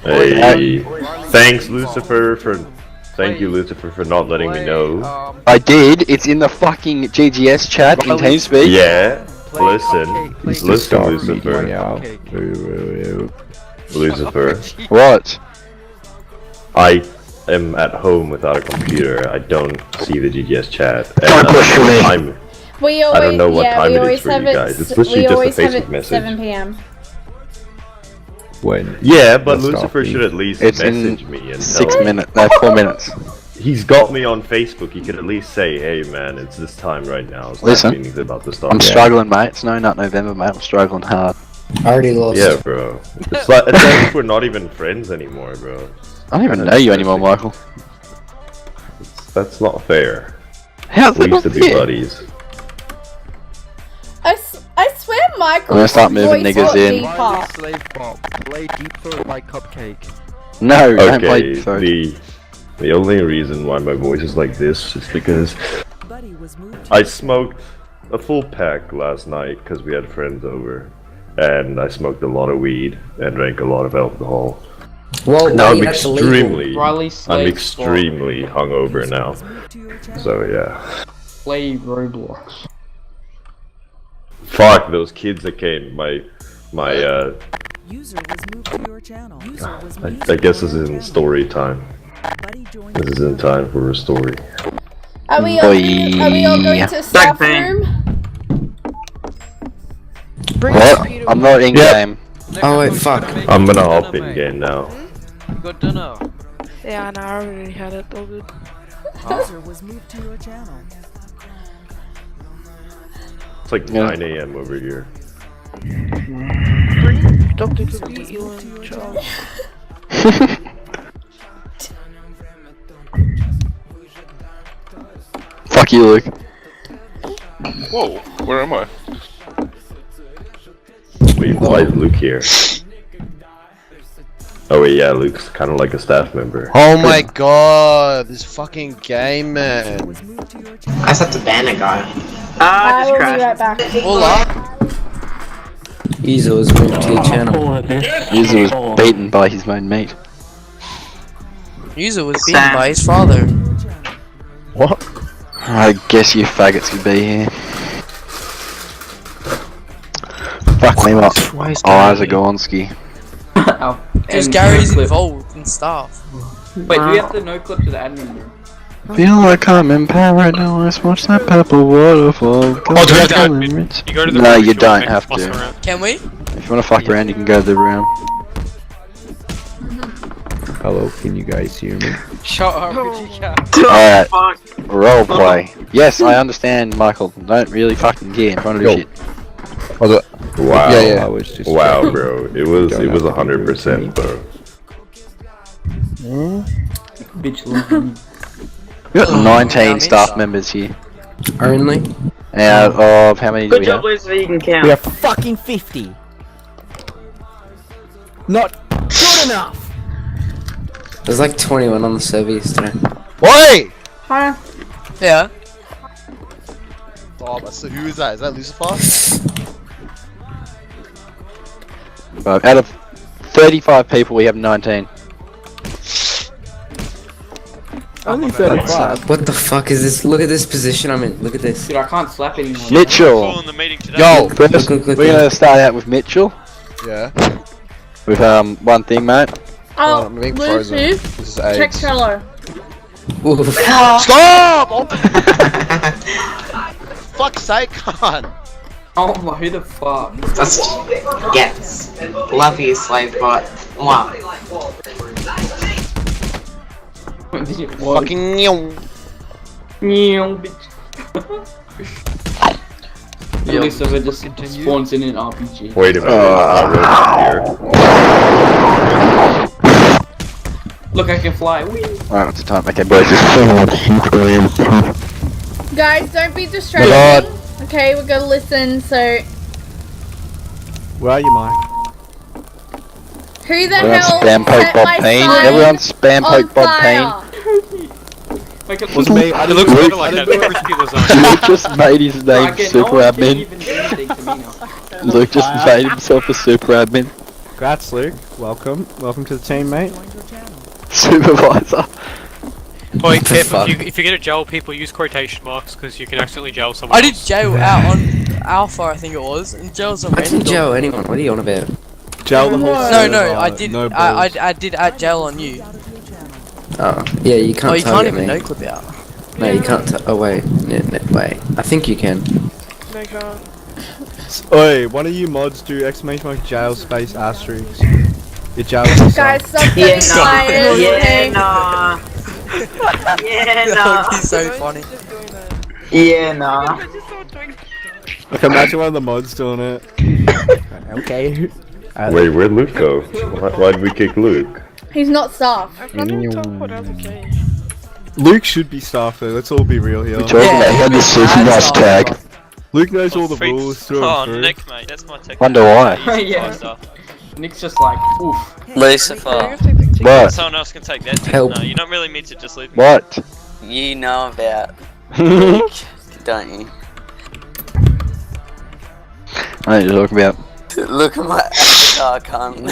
Hey, thanks Lucifer for. Thank you, Lucifer, for not letting me know. I did. It's in the fucking GGS chat in TeamSpeak. Yeah. Listen, Lucifer. Lucifer. What? I am at home without a computer. I don't see the GGS chat. I don't know what time it is for you guys. It's literally just a Facebook message. 7 p.m. When? Yeah, but Lucifer should at least message me and 4 minutes. He's got me on Facebook. He could at least say, "Hey, man, it's this time right now." So listen, about to start. I'm struggling, mate. It's not November, mate. I'm struggling hard. I already lost. Yeah, bro. It's like as if we're not even friends anymore, bro. I don't even know you anymore, Michael. That's not fair. How's We that used to not be fair? buddies. I swear Michael. I'm gonna start moving niggas in. Slave pop. Play deep throat my cupcake. No, don't play Okay, third. the only reason why my voice is like this is because I smoked a full pack last night because we had friends over, and I smoked a lot of weed and drank a lot of alcohol. Well, Now I'm that's illegal. extremely hungover now. So yeah. Play Roblox. Fuck those kids that came. My User was moved to your channel. I guess this is in story time. This is in time for a story. Are we all going to staff room? What? I'm not in game. Oh wait, fuck. I'm gonna hop in game now. You got dinner. Yeah, no, I already had it. All good. User was moved to your channel. It's like 9 AM over here. Doctor could beat you in Charles. Fuck you, Luke. Whoa, where am I? Wait, why is Luke here? Oh wait, yeah, Luke's kind of like a staff member. Oh my god, this fucking game, man. I just have to ban a guy. I will be right back. Hola. User was moved to your channel. User was beaten by his own mate. User was beaten by his father. What? I guess you faggots could be here. Fuck me up. Isaac Gonski. Because Gary's involved in stuff. Wait, do we have to no clip to the admin room? Feel like I'm in paradise, watch that purple waterfall. Do we have to you go to the No, room, you if don't wanna have fuss to. around. Can we? If you wanna fuck around, you can go to the room. Hello, can you guys hear me? Shut up, Alright, roleplay. Yes, I understand, Michael. Don't really fucking care. I'm trying to do shit. Wow. Yeah, I was just Wow, bro. It was 100%, bro. Bitch, look. We got 19 staff members here. Only? Out of how many do Good we job, have? Lucifer, you can count. We have fucking 50. Not good enough. There's like 21 on the server yesterday. Wait! Huh? Yeah. Oh, so who is that? Is that Lucifer? Out of 35 people, we have 19. Only 35. What the fuck is this? Look at this position I'm in. Look at this. Dude, I can't slap anyone. Mitchell! Yo, first, look, we're gonna start out with Mitchell. Yeah. With one thing, mate. Oh, I'm being frozen. This is check AIDS. Trello. Stop! Oh. Fuck's sake, God. Oh my, who the fuck? That's yes. Love you, slave bot. Wow. Fucking new. Bitch. Lucifer just spawns in an RPG. Wait a minute. Look, I can fly. Whee! Alright, what's the time? Okay, boys. Guys, don't be distracted. Okay, we're gonna listen. So, Where are you, Mike? who the Everyone hell spam poke set Bob my Payne. sign Everyone spam on poke Bob fire? Was me. I It looks better like that. Every skiller's on. Payne. Luke just made his name Again, super no one can admin. even do thing to me now. Luke just made himself a super admin. Congrats, Luke. Welcome. Welcome to the team, mate. Supervisor. Boy, careful, if you get a jail, people use quotation marks because you can accidentally jail someone I did jail out on Alpha, I think it was, and jail's a I didn't jail anyone. What are you on about? Jail the whole No, I did. No I did at jail on you. Oh, yeah, you can't. Oh, you can't target even me. no clip out. No, you can't. Oh wait, wait. I think you can. No, can't. Oi, one of you mods do exclamation mark jail space asterisk. Your jail. Guys, stop getting liars. Yeah, nah. Yeah, That nah. would be so funny. Yeah, nah. Look, imagine one of the mods doing it. Okay. Wait, where'd Luke go? Why'd we kick Luke? He's not staff. Luke should be staff though, let's all be real here. Talking about he had the super nice tag. Luke knows all the rules through and through. Nick, mate, that's my tech. Wonder why. Yeah. Nick's just like, oof. Lucifer, What? Someone else can take that. Help. No, you're not really meant to just leave me. What? you know about Luke, don't you? I know what you're talking about. Look at my avatar, cunt.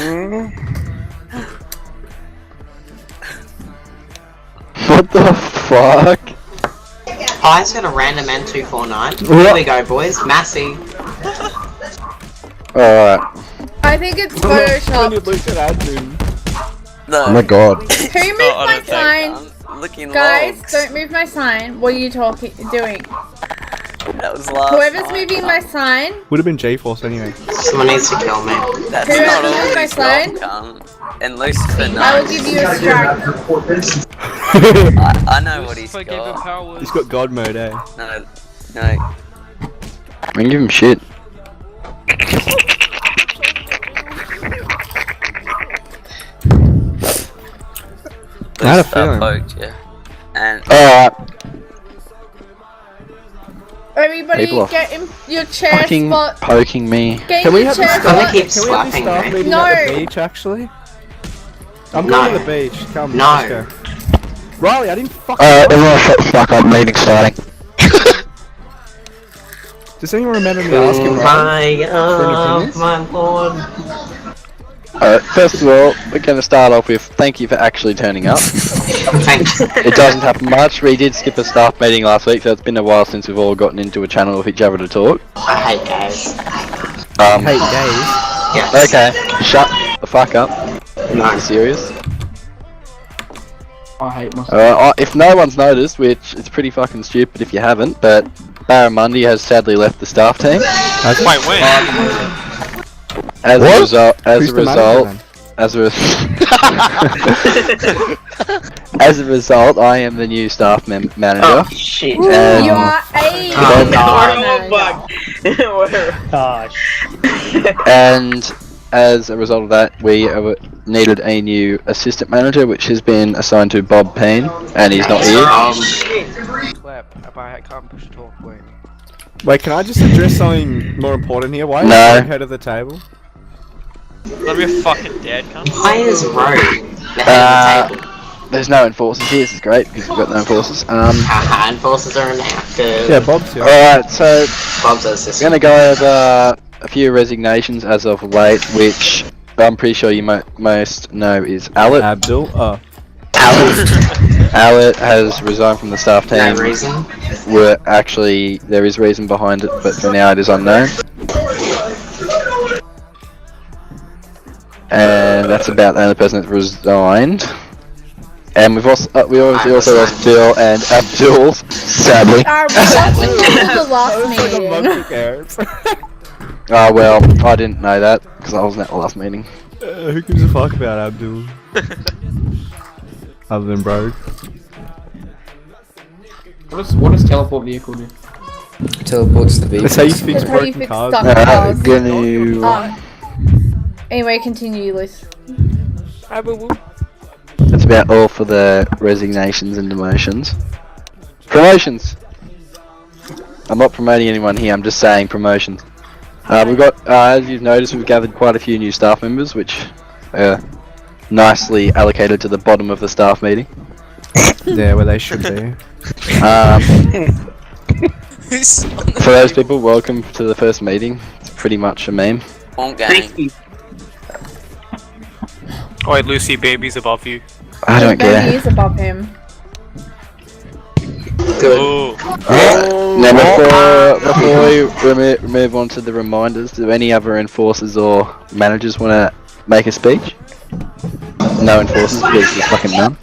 What the fuck? I just got a random N249. Here we go, boys. Massey. Alright. I think it's Photoshop. Oh my god. Who moved my sign? Looking Guys, don't move my sign. What are you doing? That was last Whoever's moving my sign, Would have been J-Force anyway. Someone needs to kill me. That's Whoever not moved my always sign, wrong, cunt. And Lucifer knows. I will give you a strike. I know what he's got. He's got God mode, eh? No. I can give him shit. I had a Lucifer feeling. poked you. And Alright. Everybody People are get in your chair Fucking spot. poking me. Get Can in we your have chair a Gonna spot. keep Can we have this slapping staff me. meeting No. at the beach actually? I'm No. going to the beach. Come, No. let's go. Riley, I didn't fucking. Everyone shut the fuck up, meeting starting. Does anyone remember me asking Riley? My lord. Alright, first of all, we're going to start off with thank you for actually turning up. Thanks. It doesn't happen much. We did skip a staff meeting last week, so it's been a while since we've all gotten into a channel with each other to talk. I hate guys. Hey, gays. Yes. Okay, shut the fuck up. No. Are you serious? I hate myself. If no one's noticed, which is pretty fucking stupid if you haven't, but Barramundi has sadly left the staff team. Wait, when? As a result, Who's the manager then? as a result, I am the new staff manager. Oh shit. And You are a And as a result of that, we needed a new assistant manager, which has been assigned to Bob Payne, and he's not here. I can't push talk, wait. Wait, can I just address something more important here? Why is No. Rogue head of the table? Let me a fucking dad, cunt. Why is Rogue the head of the table? There's no enforcers here, this is great, because we've got no enforcers. Haha, enforcers are inactive. Yeah, Bob's here. Alright, so Bob's I'm assistant. gonna go over a few resignations as of late, which I'm pretty sure you most know is Alet. Abdul. Oh. Alet has resigned from the staff team. No reason. Actually, there is reason behind it, but for now it is unknown. And that's about the only person that resigned. And we've also also lost Bill and Abdul, sadly. the last meeting. Well, I didn't know that because I wasn't at the last meeting. Who gives a fuck about Abdul? Other than Rogue. What does teleport vehicle do? Teleports the beach. That's how you fix That's how you broken fix cars. stuck cars. Gonna... Anyway, continue, Liz. That's about all for the resignations and demotions. Promotions! I'm not promoting anyone here, I'm just saying promotions. We've got, as you've noticed, we've gathered quite a few new staff members, which are nicely allocated to the bottom of the staff meeting. Yeah, where they should be. For those people, welcome to the first meeting. It's pretty much a meme. Thank you. Oh wait, Lucy, Bambi's above you. I don't Bambi care. is above him. Ooh. Now before we move on to the reminders, do any other enforcers or managers want to make a speech? No enforcers, because there's fucking none.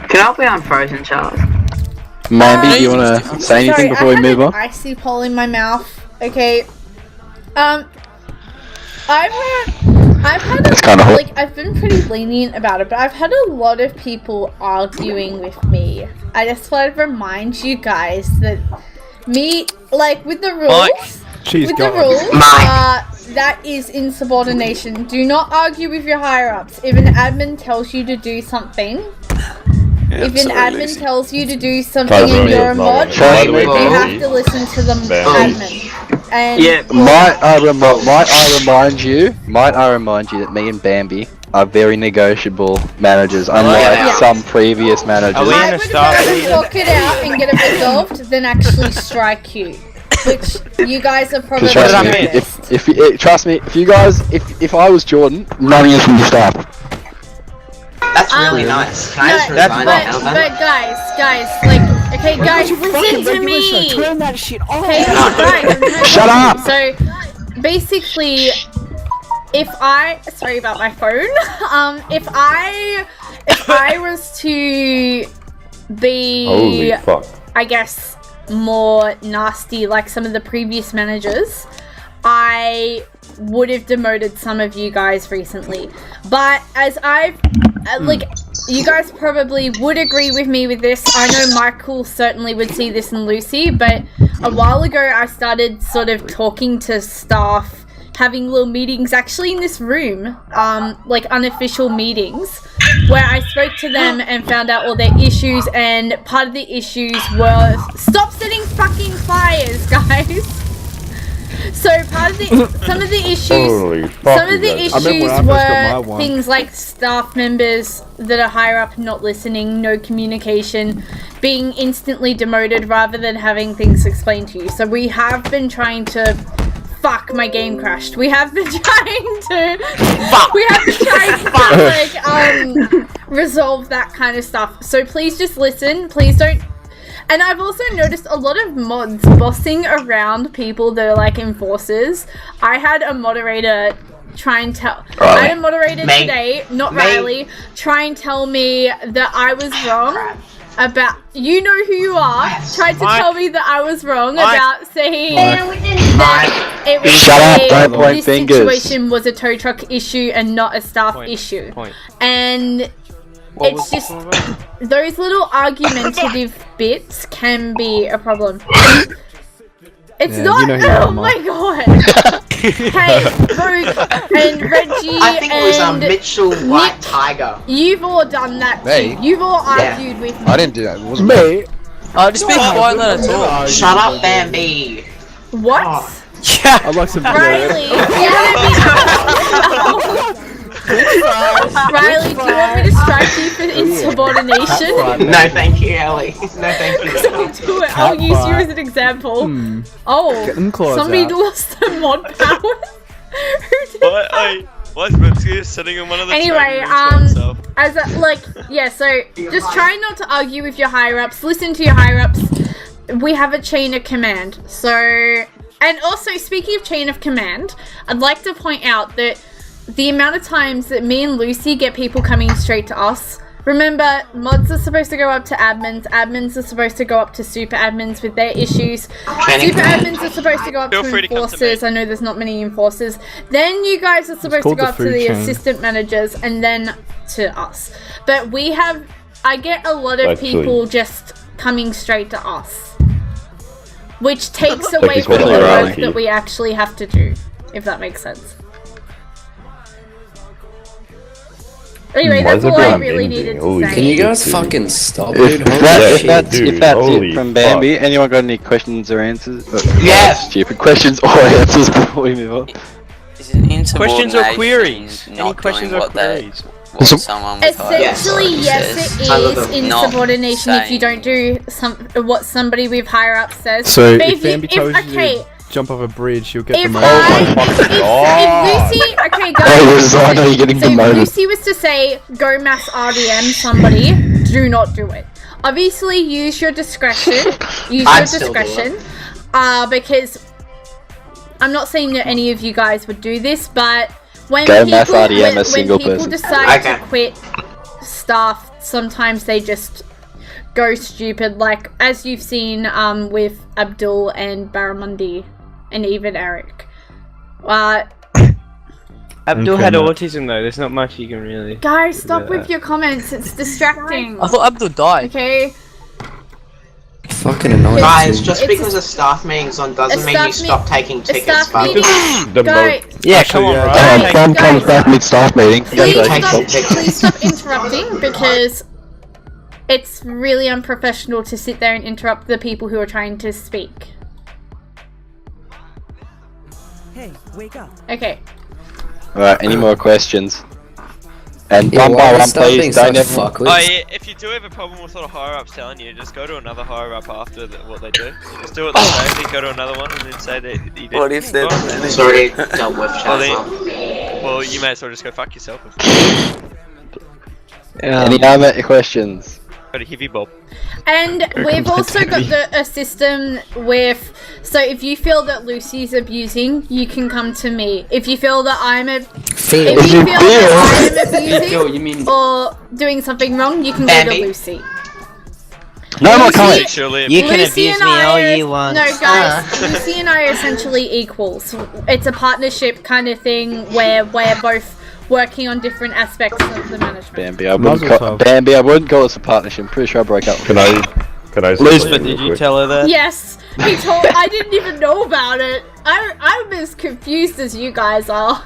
Can I be on Frozen, Charles? Mandy, do you want to say anything before we move on? I have an icy pole in my mouth. Okay. I've had It's kinda hot. like I've been pretty lenient about it, but I've had a lot of people arguing with me. I just want to remind you guys that me, like with the rules, that is insubordination. Do not argue with your higher ups. If an admin tells you to do something, if an admin tells you to do something and you're a mod, you have to listen to the admin. And Might I remind you that me and Bambi are very negotiable managers, unlike some previous managers. I would rather talk it out and get it resolved than actually strike you. Which you guys are probably Trust me, if I was Jordan, none of you would stop. That's really nice. Can I just resign now? But guys, like, okay, guys, listen to me. Turn that shit off. Okay, guys, shut up. So, basically, sorry about my phone. If I was to be, Holy fuck. I guess, more nasty like some of the previous managers, I would have demoted some of you guys recently. But as I've like, you guys probably would agree with me with this. I know Michael certainly would see this in Lucy, but a while ago I started sort of talking to staff, having little meetings actually in this room, like unofficial meetings, where I spoke to them and found out all their issues, and part of the issues were stop setting fucking fires, guys. So part of some of the issues were things like staff members that are higher up not listening, no communication, being instantly demoted rather than having things explained to you. So we have been trying to fuck, my game crashed. We have been trying to resolve that kind of stuff. So please just listen. Please don't. And I've also noticed a lot of mods bossing around people that are like enforcers. I had a moderator try and tell... I had a moderator today, not Riley, try and tell me that I was wrong about... You know who you are. Tried to tell me that I was wrong about saying that it was this situation was a tow truck issue and not a staff issue. And... It's just those little argumentative bits can be a problem. It's not. Oh my god! Hey, Rogue and Reggie I think it was and Mitchell White Nick, Tiger. You've all done that too. You've all argued with me. I didn't do that. It wasn't me. Just be quiet, let her talk. Shut up, Bambi. What? Yeah. I'd like some Riley, Riley, do you want me to strike you for insubordination? No, thank you, Ellie. No, thank you. I'll do it. I'll use you as an example. Somebody lost their mod power. Why is Betsy sitting in one of the Anyway, so just try not to argue with your higher ups. Listen to your higher ups. We have a chain of command. So, and also speaking of chain of command, I'd like to point out that the amount of times that me and Lucy get people coming straight to us. Remember, mods are supposed to go up to admins. Admins are supposed to go up to super admins with their issues. Super admins are supposed to go up to enforcers. I know there's not many enforcers. Then you guys are supposed to go up to the assistant managers and then to us. But I get a lot of people just coming straight to us. Which takes away from the work that we actually have to do, if that makes sense. Anyway, that's all I really needed to say. Can you guys fucking stop, If dude? that's it from Bambi, anyone got any questions or answers? Stupid questions or answers before we move on. Questions or queries? Any questions or queries? what someone with higher Essentially, authority yes, says. it is insubordination if you don't do what somebody with higher up says. So But if Bambi tells you to jump off a bridge, she'll get If demoted. if Lucy, okay, guys. I know you're getting So if demoted. Lucy was to say, go mass RDM somebody, do not do it. Obviously, use your discretion. Use your discretion. Because I'm not saying that any of you guys would do this, but when Go people, mass RDM a when single people person. decide to quit stuff, sometimes they just go stupid. Like, as you've seen with Abdul and Barramundi, and even Eric. Abdul had autism though, there's not much you can really... Guys, stop with your comments, it's distracting. I thought Abdul died. Okay? Fucking annoying. Guys, just because a staff meeting's on doesn't mean you stop taking tickets, but Guys, Yeah, come on, bro. Tom comes back mid-staff meeting. please stop interrupting, because it's really unprofessional to sit there and interrupt the people who are trying to speak. Hey, wake up. Okay. Alright, any more questions? And one by one, please, don't ever... Oh yeah, if you do have a problem with what a higher up's telling you, just go to another higher up after what they do. Just do what they say, then go to another one and then say that you did. What if they're already dealt with well, you may as well just go fuck yourself. Any other questions? Got a heavy bob. And we've also got a system with, so if you feel that Lucy's abusing, you can come to me. If you feel that I'm abusing or doing something wrong, you can go to Lucy. No more comments. You can abuse me all you want. No, guys, Lucy and I are essentially equals. It's a partnership kind of thing where we're both working on different aspects of the management. Bambi, I wouldn't call this a partnership. I'm pretty sure I broke up. Can I say Lisbeth, something did you quick? tell her that? Yes, he told. I didn't even know about it. I'm as confused as you guys are.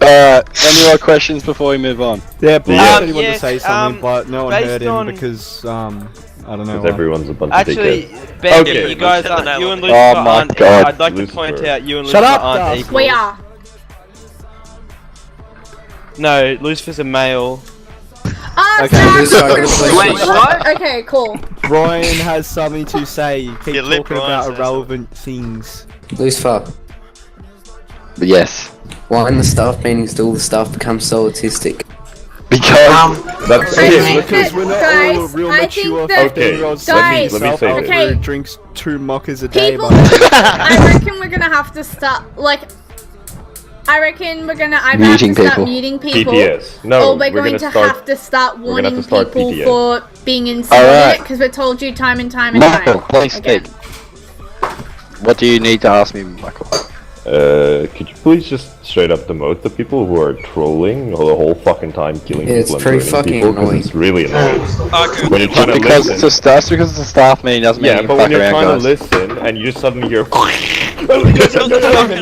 Any more questions before we move on? Yeah, Blue said he wanted to say something, but no one heard him because, I don't know why. Everyone's a bunch Actually, of dickheads. Bambi, Okay. you guys aren't, you and Oh Lucifer my aren't, God. I'd like to point Lucifer. out you and Shut Lucifer up, aren't Dust. equal. We are. No, Lucifer's a male. Okay, Okay, cool. Brian has something to say. Keep Your lip talking Brian about says irrelevant things. Lucifer, Yes. why in the staff meetings do all the staff become so autistic? Because That's Because we're not all Guys, real I mature think that- 15-year-olds Guys, let me say who okay. drinks 2 mockers a day. People, But I reckon we're gonna have to start, like, I reckon we're gonna either have to Muting start people. muting people, PPS. No, or we're going to have to start we're gonna have warning to start people PTS. for being insubordinate, Alright. because we've told you time and time and Michael, time. please again. speak. What do you need to ask me, Michael? Could you please just straight up demote the people who are trolling the whole fucking time, killing Yeah, it's people pretty and burning fucking people? 'Cause annoying. it's really annoying. Okay. When you're trying to Because listen, it's just because it's a staff meeting doesn't mean yeah, you but can when fuck you're around, trying guys. to listen and you just suddenly hear, and you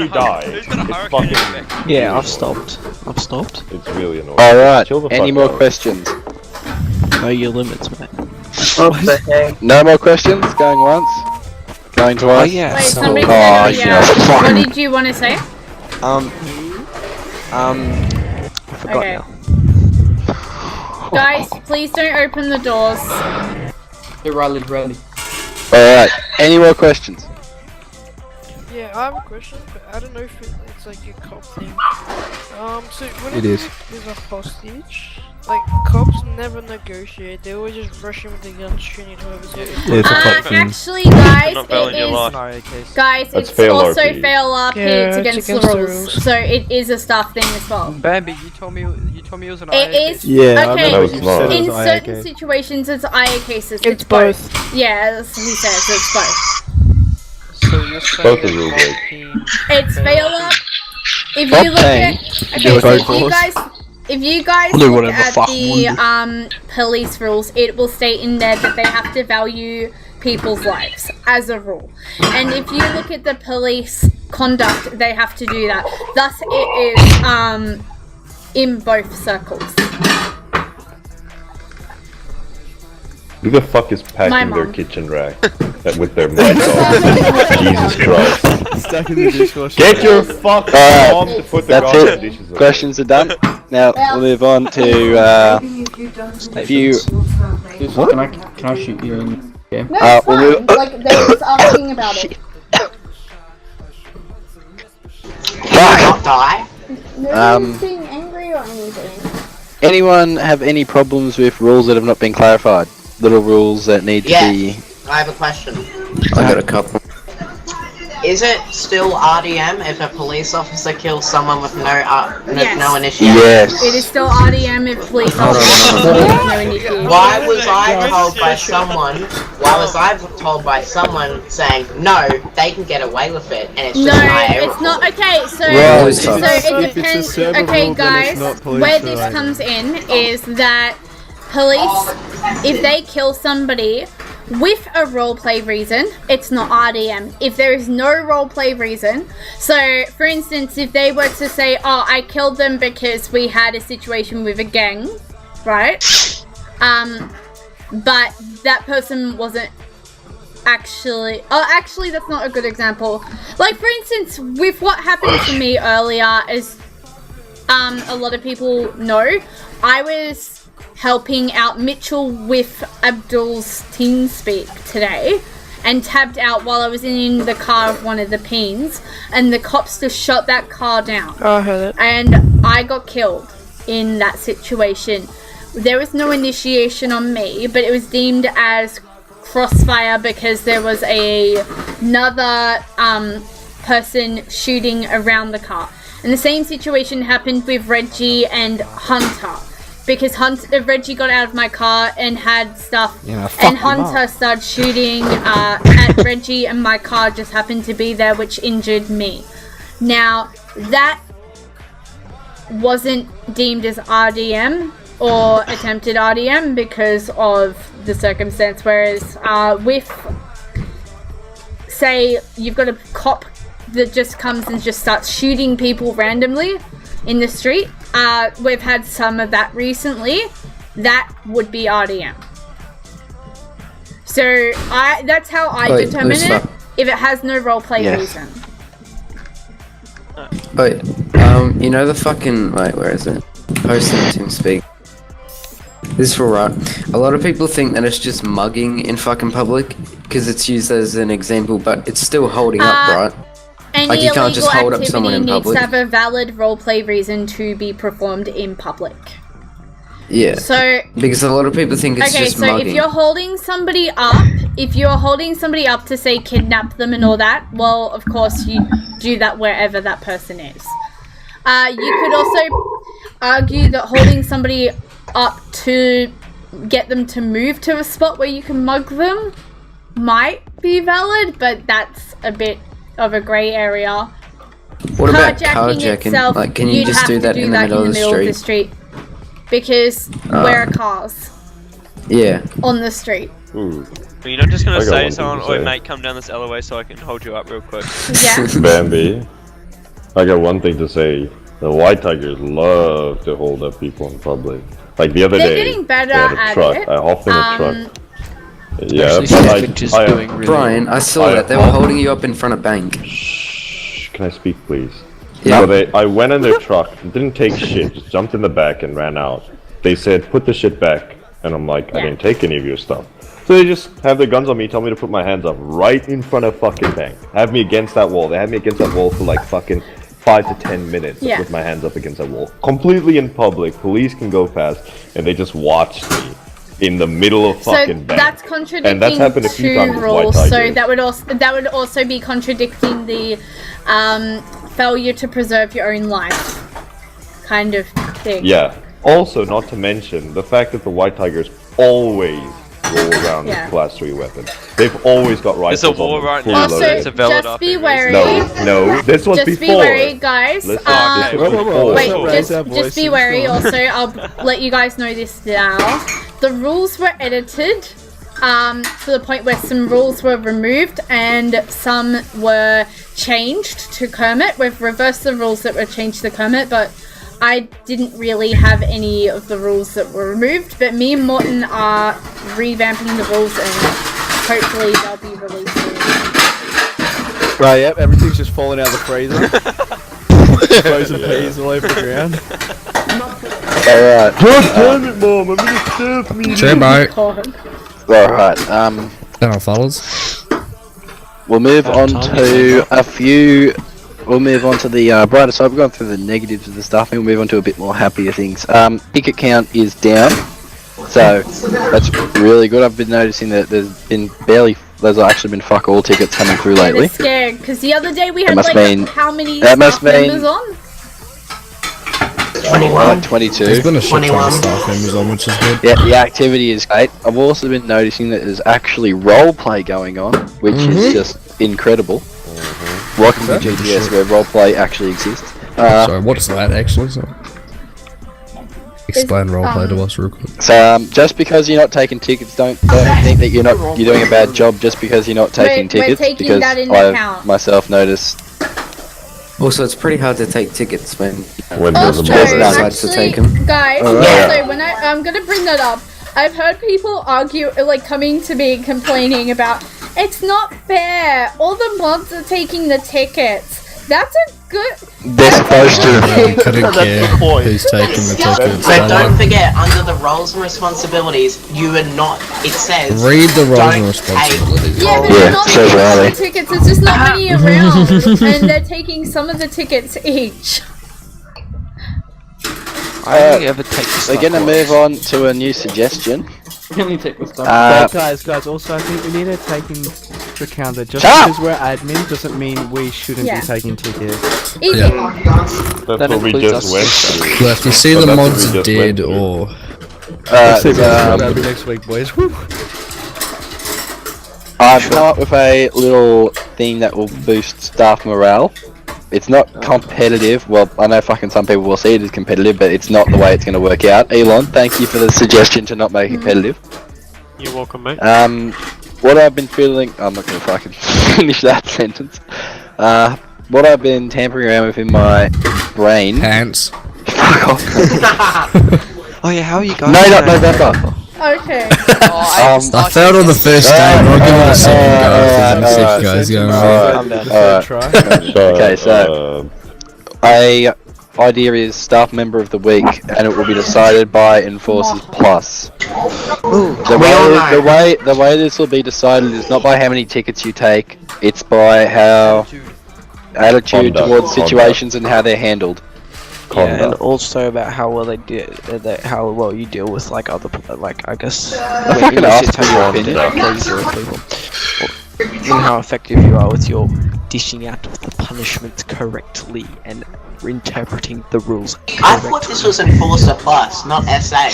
die. Who's got a It's hurricane fucking, effect? Yeah, I've stopped. I've stopped. it's really annoying. Alright, Chill the any fuck more out. questions? Know your limits, mate. No more questions? Going once? Going twice? Oh yeah. Wait, so- somebody Oh, said, yeah. What did you want to say? I forgot Okay. now. Guys, please don't open the doors. Hey, Riley, ready. Alright, any more questions? Yeah, I have a question, but I don't know if it's like a cop thing. So when It is. there's a hostage, like cops never negotiate. They always just rush in with the guns, shooting whoever's there. it's a cop thing. Actually, guys, Not valid in it your is. life. Guys, That's it's fail also RP. fail RP. Yeah, It's against the rules, so it is a staff thing as well. Bambi, you told me it was an It is. Yeah, I Okay. remember No, you it's said not. it In was certain IAK. situations, it's IA cases. It's both. Yeah, that's what he says. It's both. So you're saying Both are that rule my break. team- It's fail up. If Okay. you look at okay, so if you guys Do look whatever at fuck the police rules, it will state in there that they have to value people's lives as a rule. And if you look at the police conduct, they have to do that. Thus, it is in both circles. Who the fuck is packing My their mom. kitchen rack with their mic on? Jesus Christ. Stuck in the dishwasher. Get your fucking mom to put the That's goddamn it. dishes on. Questions are done. Now we'll move on to a few. What? Can I shoot you in the game? No, it's we'll fine. move- Like, they were just asking about it. Not die. Nobody's being angry or anything. Anyone have any problems with rules that have not been clarified? Little rules that need to be. Yes. I have a question. I got a couple. Is it still RDM if a police officer kills someone with Yes. no initiation? Yes. It is still RDM if police officers have no initiation. Why was I told by someone? Why was I told by someone saying no? They can get away with it, and it's just No, my error. it's not. Okay, so Right. so If it it's a depends. server Okay, rule, then it's guys, not police where this related. comes in is that police, if they kill somebody with a roleplay reason, it's not RDM. If there is no roleplay reason, so for instance, if they were to say, "Oh, I killed them because we had a situation with a gang," right? But that person wasn't actually that's not a good example. Like, for instance, with what happened to me earlier, as a lot of people know, I was helping out Mitchell with Abdul's TeamSpeak today and tabbed out while I was in the car of one of the peens, and the cops just shot that car down. Oh, I heard it. And I got killed in that situation. There was no initiation on me, but it was deemed as crossfire because there was another person shooting around the car. And the same situation happened with Reggie and Hunter, because Reggie got out of my car and had stuff, and Hunter started shooting at Reggie, and my car just happened to be there, which injured me. Now, that wasn't deemed as RDM or attempted RDM because of the circumstance, whereas with, say, you've got a cop that just comes and just starts shooting people randomly in the street, we've had some of that recently, that would be RDM. So that's how I determine it, if it has no roleplay reason. Wait, you know the fucking, wait, where is it? Posting TeamSpeak. This is right. A lot of people think that it's just mugging in fucking public, because it's used as an example, but it's still holding up, right? Any Like, you can't just illegal hold up someone activity in needs public. to have a valid roleplay reason to be performed in public. Yeah. So, because a lot of people think it's okay, just so mugging. if you're holding somebody up to say kidnap them and all that, well, of course you do that wherever that person is. You could also argue that holding somebody up to get them to move to a spot where you can mug them might be valid, but that's a bit of a grey area. What about carjacking? Itself, Like, can you you'd just have do to that in the middle of the street? Because where are cars Yeah. on the street? Ooh. Well, you're not just gonna I got say one to someone, thing to "Oi, say. mate, come down this alleyway so I can hold you up real quick." Yeah. Bambi, I got one thing to say. The white tigers love to hold up people in public. Like the other They're day, getting better they had a at truck. it. I hopped in a truck. Yeah, Actually, but Savage is doing really Brian, I saw that. They were holding you up in front of bank. Shh, can I speak, please? Yeah. So I went in their truck, didn't take shit, just jumped in the back and ran out. They said, put the shit back. And I'm like, I didn't take any of your stuff. So they just have their guns on me, tell me to put my hands up right in front of fucking bank. Have me against that wall. They had me against that wall for like fucking 5 to 10 minutes with my hands up against that wall. Completely in public. Police can go past, and they just watched me in the middle of fucking bank. That's contradicting and that's happened a few two times with white rules. tigers. So that would also be contradicting the failure to preserve your own life kind of thing. Yeah. Also, not to mention the fact that the white tigers always roll around with class 3 weapons. They've always got rifles. There's a war right fully now, loaded. so it's a valid just be wary. No, this was just before. be wary, guys. Listen, this was before. Wait, just be wary. Also, I'll let you guys know this now. The rules were edited to the point where some rules were removed and some were changed to Kermit. We've reversed the rules that were changed to Kermit, but I didn't really have any of the rules that were removed, but me and Morton are revamping the rules and hopefully they'll be released soon. Right, yep, everything's just falling out of the freezer. Frozen peas all over the ground. Alright. God damn it, Mom, I'm gonna stab me. Sure, mate. Alright, Hello, fellas. we'll move on to a few. We'll move on to the brighter side. We've gone through the negatives of the stuff, and we'll move on to a bit more happier things. Ticket count is down, so that's really good. I've been noticing that there's actually been fuck all tickets coming through lately. They're scared, because the other day we had must like mean- how many that must staff members mean- on? 21. Like 22. There's been a shit ton 21. of staff members on, which is good. Yeah, the activity is great. I've also been noticing that there's actually role play going on, which is just incredible. Welcome to GTS, where role play actually exists. Sorry, what is that actually? Sorry. Explain roleplay to us real quick. So, just because you're not taking tickets, don't think that you're doing a bad job just because you're not taking We're tickets. taking because that into I've account. myself noticed. Also, it's pretty hard to take tickets when Also, boss decides to take them. guys, Alright. also when I'm gonna bring that up, I've heard people argue, like coming to me complaining about it's not fair. All the mods are taking the tickets. That's a good. They're supposed to. I couldn't care who's taking the tickets. But don't forget, under the roles and responsibilities, you are not. It says. Read the roles don't and responsibilities. Yeah, but Yeah, they're not so taking all Riley. the tickets. It's just not many around, and they're taking some of the tickets each. I only ever take the We're gonna move on to a new suggestion. Can we take the stuff? Guys, also I think we need to take into account that just Shut up! because we're admin doesn't mean we shouldn't Yeah. be taking tickets. Easy. Yeah. That's That what we includes just us. went through. Well, if you see But the that's what mods we just did, went through. or See that'll be next week, boys. Woo. I've come up with a little thing that will boost staff morale. It's not competitive. Well, I know fucking some people will see it as competitive, but it's not the way it's going to work out. Elon, thank you for the suggestion to not make it competitive. You're welcome, mate. What I've been feeling... I'm not going to fucking finish that sentence. What I've been tampering around with in my brain... pants. Fuck off. Oh yeah, how are you guys? No, not doing? November. Okay. I failed on the first day, but I'll give it a second go and see if you guys go. Okay, so idea is staff member of the week, and it will be decided by Enforcers Plus. The way this will be decided is not by how many tickets you take; it's by how attitude towards situations and how they're handled. Yeah, and also about how well they do, how well you deal with like other, like I guess, fucking asked for your opinion. And how effective you are with your dishing out of the punishments correctly and interpreting the rules correctly. I thought this was Enforcer Plus, not SA.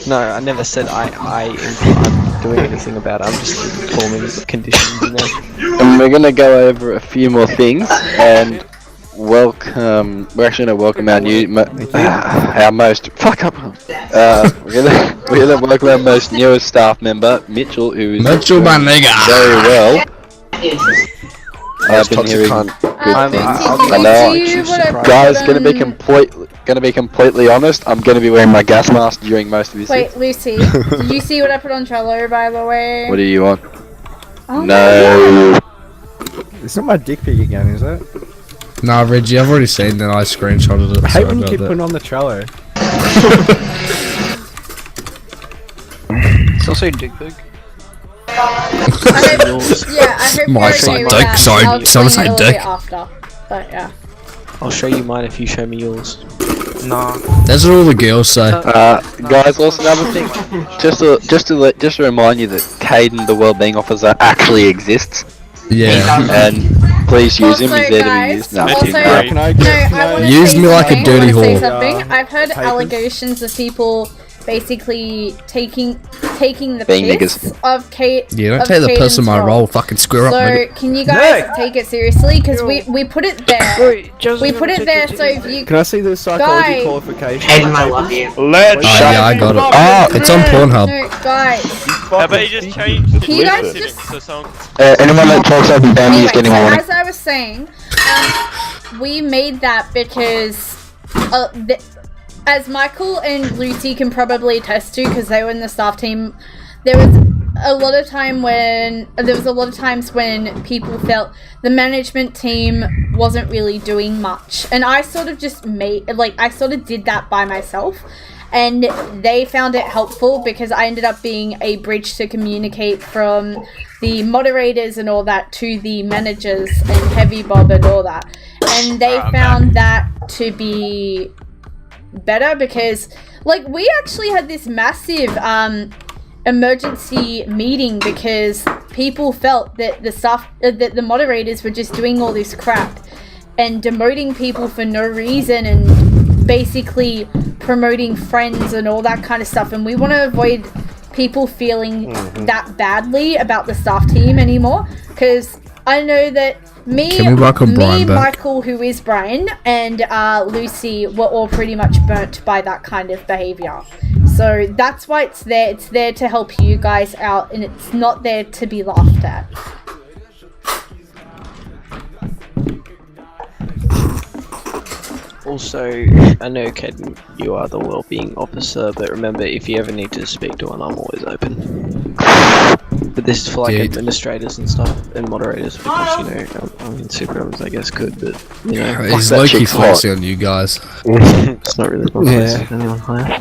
No, I never said I'm doing anything about it. I'm just informing the conditions, you know. And we're gonna go over a few more things and welcome. We're actually gonna welcome our new, our most fuck up. We're gonna welcome our most newest staff member, Mitchell, who is Mitchell, my nigga. very well. I've been hearing good things. I know, guys. Gonna be completely honest. I'm gonna be wearing my gas mask during most of this. Wait, Lucy, did you see what I put on Trello, by the way? What do you want? Oh, No. It's not my dick pic again, is it? Nah, Reggie, I've already seen that. I screenshotted it. I hate Sorry when you about keep that. putting on the Trello. It's also dick pic. I hope Mike's you're like okay with dick, that. sorry, I'll someone explain it say a little dick. bit after, but yeah. I'll show you mine if you show me yours. Nah. That's what all the girls say. Guys, also another thing, just to remind you that Caden, the wellbeing officer, actually exists. Yeah. And please use him. Also, He's there to be guys, used. No, also, kidding. I wanna Use say me like a something, dirty I wanna say whore. something. I've heard Papers. allegations of people basically taking the Being piss niggas. of Kate. Yeah, don't of take the piss in Caden's my role. Fucking square up, So nigga. can you guys take it seriously? Because we put it there. Wait, just We put it there so if you Can I see the psychology Guys. qualification? Aiden, I love you. Let's Oh, yeah, I got it. Oh, it's on Pornhub. no guys. How about you just change the Can you guys settings just- so someone Anyone that talks over Bambi is Anyway, getting a so warning. as I was saying, we made that because as Michael and Lucy can probably attest to, because they were in the staff team, there was a lot of times when people felt the management team wasn't really doing much, and I sort of just I sort of did that by myself, and they found it helpful because I ended up being a bridge to communicate from the moderators and all that to the managers and Heavy Bob and all that, and they found that to be better because we actually had this massive emergency meeting because people felt that the moderators were just doing all this crap and demoting people for no reason and basically promoting friends and all that kind of stuff, and we want to avoid people feeling that badly about the staff team anymore, because I know that Michael, who is Brian, and Lucy were all pretty much burnt by that kind of behavior. So that's why it's there. It's there to help you guys out, and it's not there to be laughed at. Also, I know, Caden, you are the well-being officer, but remember, if you ever need to speak to one, I'm always open. But this is for administrators and stuff, and moderators, because, I mean, supervillains, I guess, could, but, He's low-key flexing on you guys. It's not really flexing on anyone higher.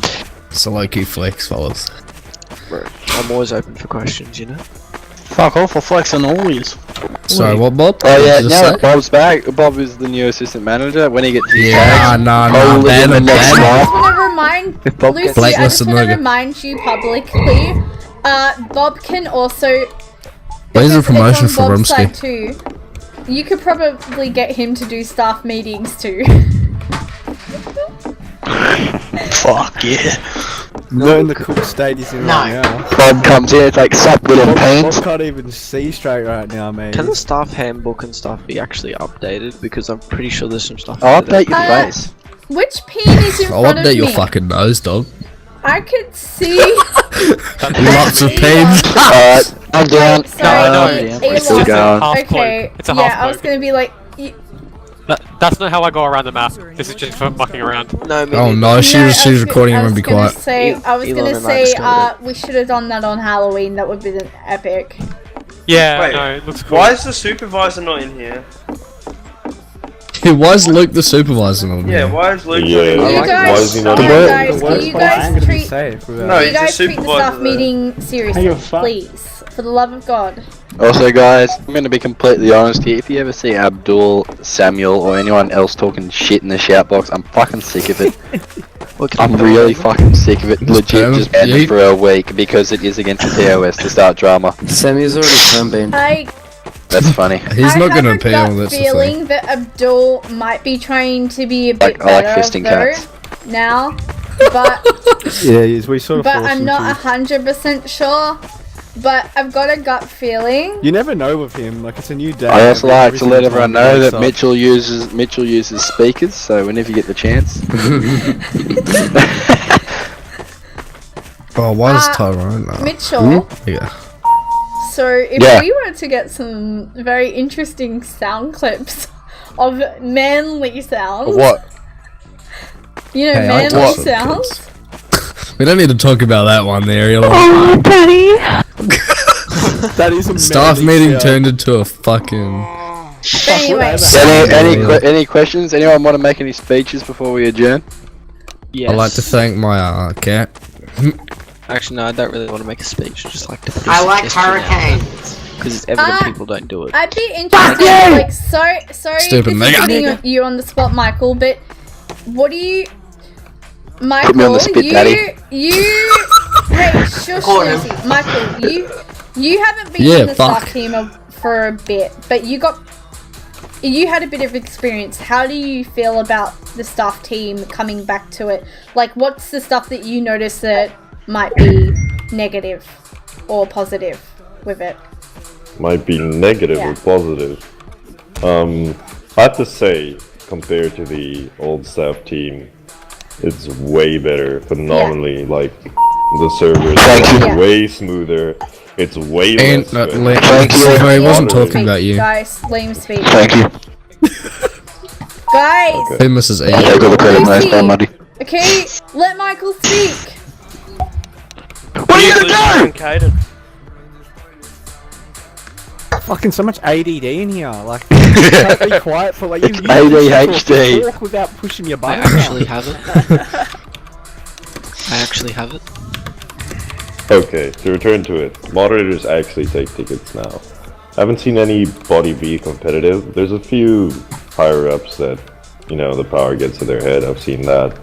It's a low-key flex, fellas. Right. I'm always open for questions, Fuck off, I'll flex on always. Sorry, what, Bob? Oh yeah, What did you now say? that Bob's back, Bob is the new assistant manager. When he gets his Yeah, tags, no, ban him, I just want to remind Lucy, I just want to remind you publicly, Bob can also... Where's the because promotion it's on for Bob's Rumsky? side too, you could probably get him to do staff meetings too. Fuck yeah. Not in the cool state he's in right now. Bob comes in, it's like, sup, little pains. Bob can't even see straight right now, man. Can the staff handbook and stuff be actually updated? Because I'm pretty sure there's some stuff. I'll update your face. Which pin is in I'll front of update me? your fucking nose, dog. I could see... Lots of pains. Alright, I'm down. Sorry, We're still going. Okay, It's a yeah, half I was gonna be like... That's not how I go around the map. This is just for fucking around. No, Oh no, she's recording. I'm gonna be quiet. I was gonna say, we should have done that on Halloween. That would be epic. Yeah, Wait, no, it looks cool. Why is the supervisor not in here? Why is Luke the supervisor on Yeah, here? why is Luke You not in here? guys, Why is he not in guys, here? can you guys treat... No, you he's guys a treat the supervisor staff there. meeting seriously, please. For the love of God. Also guys, I'm gonna be completely honest here, if you ever see Abdul, Samuel, or anyone else talking shit in the shout box, I'm fucking sick of it. I'm really fucking sick of it. Legit just banned it for a week because it is against the TOS to start drama. Sammy's already time banned. That's funny. He's not gonna I appeal, have a that's gut the thing. feeling that Abdul might be trying to be a bit I like better fisting though, cats. now, but Yeah, we sort of but force I'm him not to. 100% sure. But I've got a gut feeling. You never know with him, like it's a new day. I also like to let Every everyone single time know he that wakes up. Mitchell uses speakers, so whenever you get the chance. Oh, why is Tyrone? Mitchell. Yeah. So if Yeah. we were to get some very interesting sound clips of manly sounds. What? You know, Hey, I manly want some sounds. We don't need to talk about that one there. You're like, Oh, Daddy. That is a staff manly meeting sound. turned into a fucking. But anyway, Any questions? Anyone want to make any speeches before we adjourn? Yes. I'd like to thank my cat. Actually, no, I don't really want to make a speech. I just like to. Put I like hurricanes. Because it's evident people don't do it. I'd be interested. Like, sorry Stupid if nigga. putting you on the spot, Michael. But what do you, Michael? Put me on the spit, Daddy. Hey, shush, Lucy. Michael, you haven't been in the staff team for a bit, but you had a bit of experience. How do you feel about the staff team coming back to it? Like, what's the stuff that you notice that might be negative or positive with it? Might be negative or positive. I have to say, compared to the old staff team, it's way better, phenomenally. Like, the servers are way smoother. It's way less. Thank you. I wasn't talking about you. Guys, lame speech. Thank you. Guys! Famous as Yeah, I got the credit, nice done, buddy. Okay, let Michael speak. What are you gonna do? Caden. Fucking so much ADD in here. Like, you can't be quiet for like you. ADHD. Talk without pushing your I button. actually have it. I actually have it. Okay, to return to it, moderators actually take tickets now. I haven't seen anybody be competitive. There's a few higher ups that, you know, the power gets to their head. I've seen that.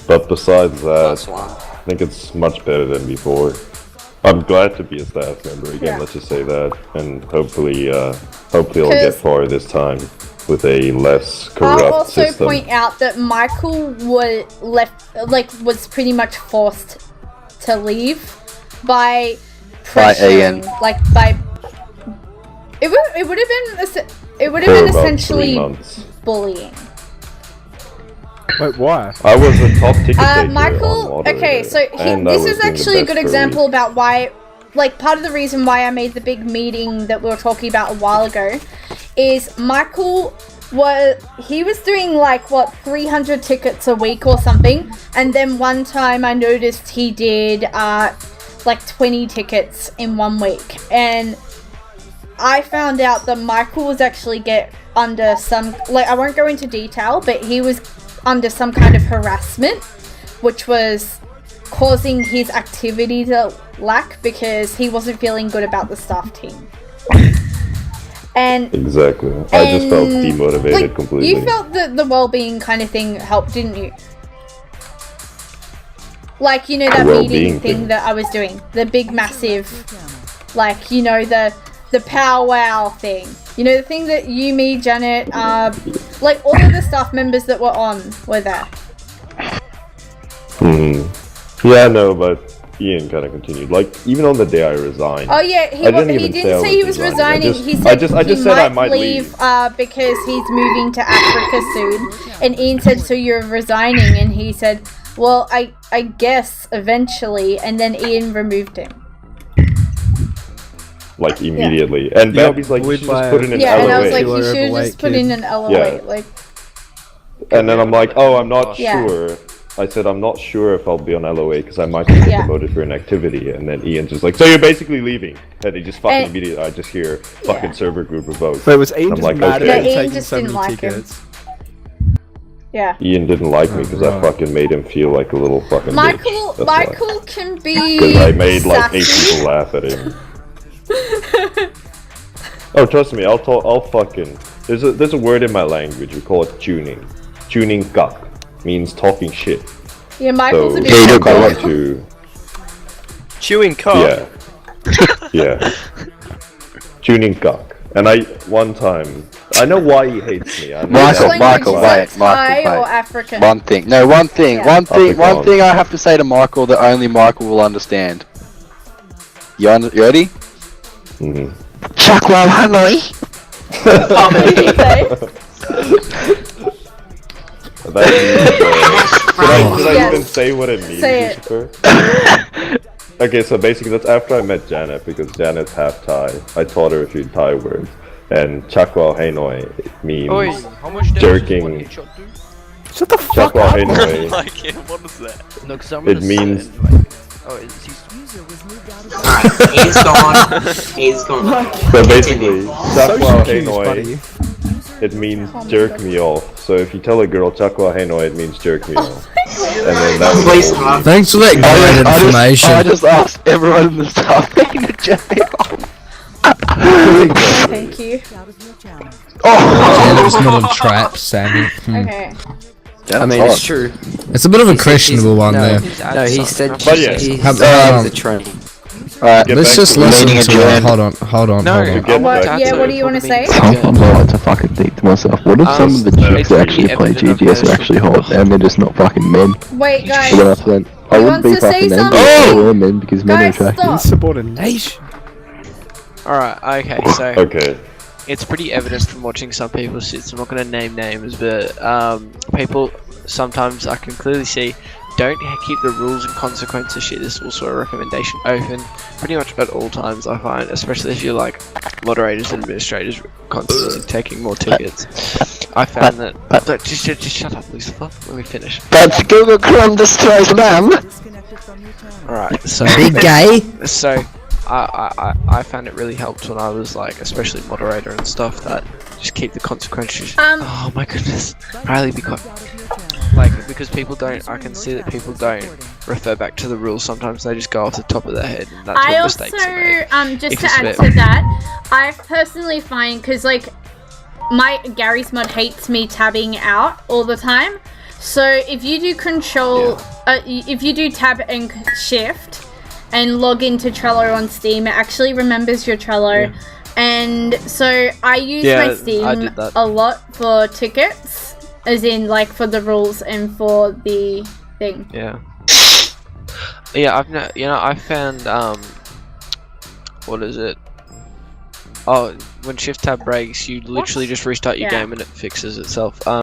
But besides that, I think it's much better than before. I'm glad to be a staff member again, let's just say that. And hopefully I'll get far this time with a less corrupt I'll also system. point out that Michael was pretty much forced to leave by pressuring, it would have been essentially bullying. Wait, why? I was a top ticket taker Michael, on moderator, okay, so and I this was is doing the actually a best good for example me. about why, like, part of the reason why I made the big meeting that we were talking about a while ago is Michael he was doing like, what, 300 tickets a week or something, and then one time I noticed he did like 20 tickets in 1 week, and I found out that Michael was actually under some, like, I won't go into detail, but he was under some kind of harassment, which was causing his activity to lack because he wasn't feeling good about the staff team. And exactly, I just felt demotivated completely. you felt that the well-being kind of thing helped, didn't you? Like, you know, that meeting thing that I was doing, the big massive, like, you know, the powwow thing. You know, the thing that you, me, Janet, like, all of the staff members that were on were there. Yeah, no, but Ian kind of continued. Like, even on the day I resigned. Oh yeah, he didn't say he was resigning. He said he might leave because he's moving to Africa soon. And Ian said, "So you're resigning?" And he said, "Well, I guess eventually." And then Ian removed him. Like, immediately. Yeah. And Bambi's like, you should just put in an LOA. And I was like, you should have just put in an LOA. Yeah. Like. And then I'm like, oh, I'm not sure. I said, I'm not sure if I'll be on LOA because I might get promoted for an activity. And then Ian's just like, so you're basically leaving. And he just fucking immediately, I just hear fucking server group revoke. Wait, was Ian just like, mad Yeah, at Ian taking just so didn't many like tickets? him. Yeah. Ian didn't like me because I fucking made him feel like a little fucking bitch. Michael can be because I made like 8 sassy. people laugh at him. Oh, trust me, I'll fucking... There's a word in my language, we call it tuning. Tuning kak means talking shit. Yeah, Michael's a bit to chewing cock. Yeah. Tuning cock. And one time, I know why he hates me. Michael, wait. Thai or African? One thing I have to say to Michael that only Michael will understand. You ready? Mm-hmm. Chakwa Hanoi. Did I even say what it means? Say it. Okay, so basically that's after I met Janet, because Janet's half Thai. I taught her a few Thai words. And Chakwa Hanoi means jerking. Shut the fuck up! What is that? No, it means... He's gone. So basically, Chakwa Hanoi, it means jerk me off. So if you tell a girl Chakwa Hanoi, it means jerk me off. And then that was Thanks for that great information. I just asked everyone in the staff team to jerk me off. Thank you. Yeah, it's not a trap, Sammy. Okay. I mean, it's true. It's a bit of a questionable one there. No, he said the train. Alright, let's just listen to Hold on. What do you want to say? Sometimes I like to fucking think to myself, what if some of the chicks that actually play GGS are actually hot and they're just not fucking men? Wait, guys. I wouldn't be fucking men, but we're men because men are attractive. Insubordination. Alright, okay, so... Okay. It's pretty evident from watching some people's shits, I'm not going to name names, but people sometimes I can clearly see don't keep the rules and consequences shit. This is also a recommendation open pretty much at all times, I find, especially if you're like moderators and administrators constantly taking more tickets. I found that. Just shut up, Lucifer. Let me finish. But Google Chrome destroys them. Alright, so Big gay. So I found it really helped when I was like, especially moderator and stuff, that just keep the consequences. Oh my goodness, Riley, be quiet. Like, because people don't, I can see that people don't refer back to the rules. Sometimes they just go off the top of their head, and that's where mistakes are made. Just to add to that, I personally find, because like my Gary's mod hates me tabbing out all the time. So if you do control, if you do tab and shift and log into Trello on Steam, it actually remembers your Trello. Yeah. And so I use my Steam a lot for tickets. As in, like, for the rules and for the thing. Yeah. Yeah, I found, what is it? Oh, when shift tab breaks, you literally just restart your game and it fixes itself.